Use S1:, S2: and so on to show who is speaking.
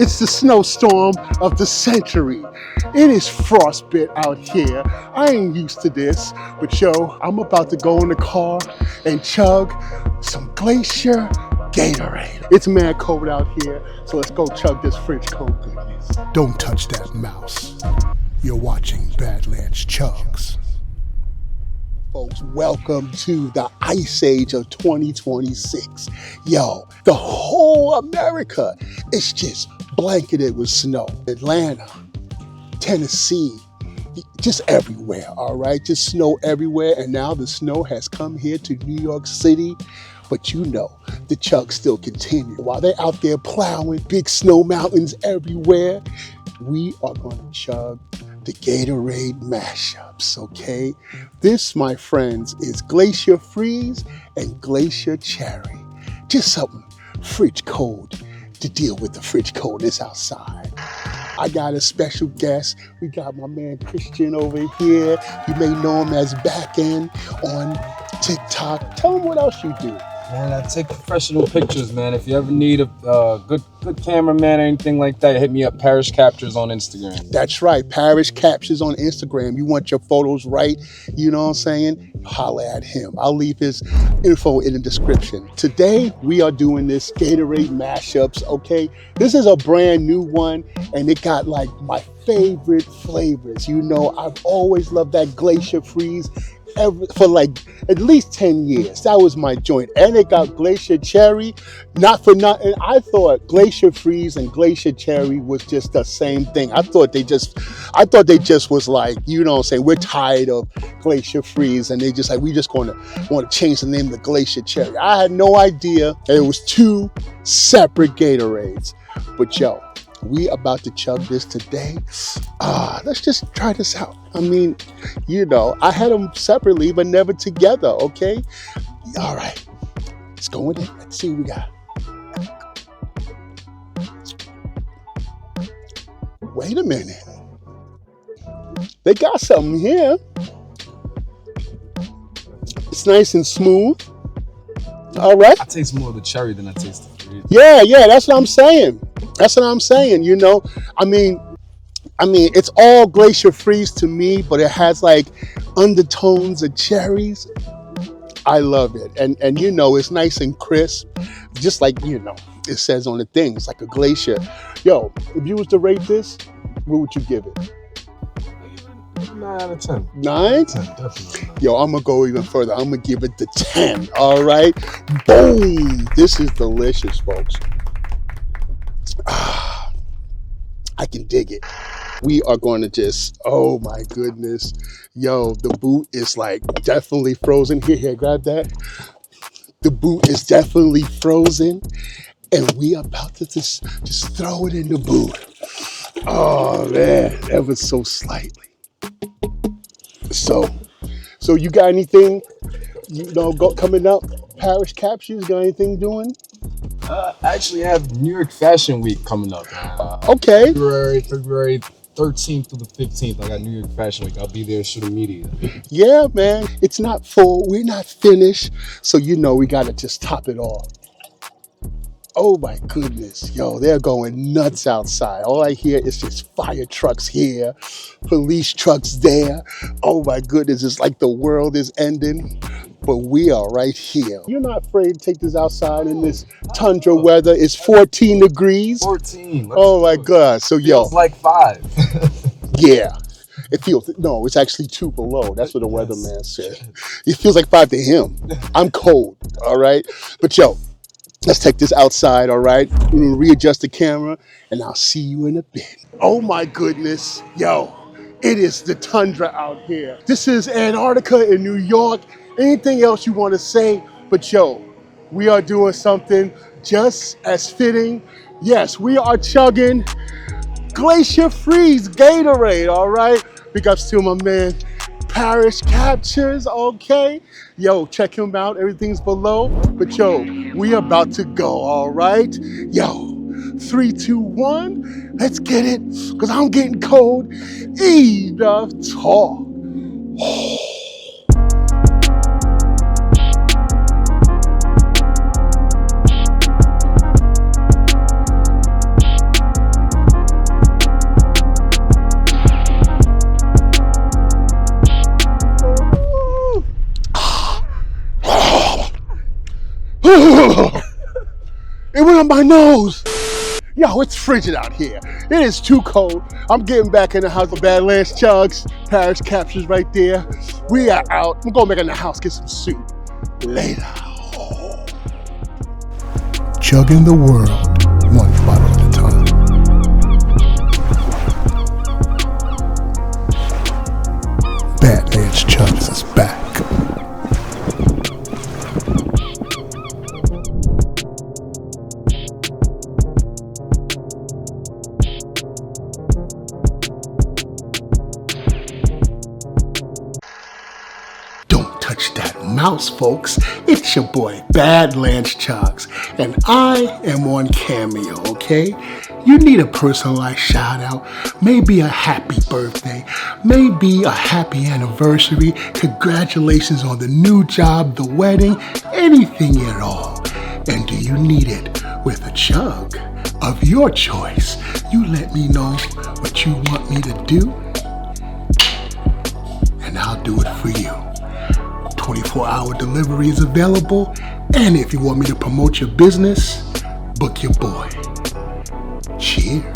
S1: It's the snowstorm of the century. It is frostbit out here. I ain't used to this, but yo, I'm about to go in the car and chug some glacier Gatorade. It's mad cold out here, so let's go chug this French cold goodness. Don't touch that mouse. You're watching Badlands Chugs. Folks, welcome to the Ice Age of 2026. Yo, the whole America is just blanketed with snow. Atlanta, Tennessee, just everywhere, all right? Just snow everywhere, and now the snow has come here to New York City. But you know, the chugs still continue. While they're out there plowing big snow mountains everywhere, we are going to chug the Gatorade mashups, okay? This, my friends, is Glacier Freeze and Glacier Cherry. Just something fridge cold to deal with the fridge coldness outside. I got a special guest. We got my man Christian over here. You may know him as Back End on TikTok. Tell him what else you do.
S2: Man, I take professional pictures, man. If you ever need a good cameraman or anything like that, hit me up, Parish Captures on Instagram.
S1: That's right, Parish Captures on Instagram. You want your photos right, you know what I'm saying? Holla at him. I'll leave his info in the description. Today, we are doing this Gatorade mashups, okay? This is a brand new one, and it got like my favorite flavors. You know, I've always loved that Glacier Freeze. For like at least 10 years. That was my joint. And it got Glacier Cherry. Not for nothing. I thought Glacier Freeze and Glacier Cherry was just the same thing. I thought they just was like, you know what I'm saying, we're tired of Glacier Freeze, and they just like, we just want to change the name to Glacier Cherry. I had no idea that it was two separate Gatorades. But yo, we about to chug this today. Let's just try this out. I mean, you know, I had them separately, but never together, okay? All right, let's go in. Let's see what we got. Wait a minute. They got something here. It's nice and smooth. All right.
S2: I taste more of the cherry than I taste the fruit.
S1: Yeah, that's what I'm saying. That's what I'm saying, you know. I mean, it's all Glacier Freeze to me, but it has like undertones of cherries. I love it. And you know, it's nice and crisp. Just like, you know, it says on the thing, it's like a glacier. Yo, if you was to rate this, what would you give it?
S2: 9 out of 10.
S1: 9?
S2: 10, definitely.
S1: Yo, I'm gonna go even further. I'm gonna give it the 10. All right. Boom. This is delicious, folks. I can dig it. We are going to just, oh my goodness. Yo, the boot is like definitely frozen. Here, grab that. The boot is definitely frozen. And we are about to just throw it in the boot. Oh man, ever so slightly. So you got anything, you know, coming up? Parish Captures, got anything doing?
S2: I actually have New York Fashion Week coming up.
S1: Okay.
S2: February 13th to the 15th, I got New York Fashion Week. I'll be there shooting media.
S1: Yeah, man. It's not full. We're not finished. So, you know, we got to just top it off. Oh, my goodness. Yo, they're going nuts outside. All I hear is just fire trucks here, police trucks there. Oh, my goodness. It's like the world is ending. But we are right here. You're not afraid to take this outside in this tundra weather. It's 14 degrees.
S2: 14.
S1: Oh my God. So yo.
S2: Feels like 5.
S1: Yeah. It feels, no, it's actually 2 below. That's what the weatherman said. It feels like 5 to him. I'm cold, all right? But yo, let's take this outside, all right? We're gonna readjust the camera, and I'll see you in a bit. Oh my goodness. Yo, it is the tundra out here. This is Antarctica in New York. Anything else you want to say? But yo, we are doing something just as fitting. Yes, we are chugging Glacier Freeze Gatorade, all right? Big ups to my man, Parish Captures, okay? Yo, check him out, everything's below. But yo, we about to go, all right? Yo, 3, 2, 1, let's get it, because I'm getting cold. Enough talk. It went on my nose. Yo, it's frigid out here. It is too cold. I'm getting back in the house of BadlandsChugs. Parish captures right there. We are out. I'm going back in the house, get some soup. Later. Chugging the world, one bottle at a time. BadlandsChugs is back. Don't touch that mouse, folks. It's your boy BadlandsChugs, and I am on Cameo, okay? You need a personalized shout out, maybe a happy birthday, maybe a happy anniversary, congratulations on the new job, the wedding, anything at all. And do you need it with a chug of your choice? You let me know what you want me to do, and I'll do it for you. 24-hour delivery is available, and if you want me to promote your business, book your boy. Cheers.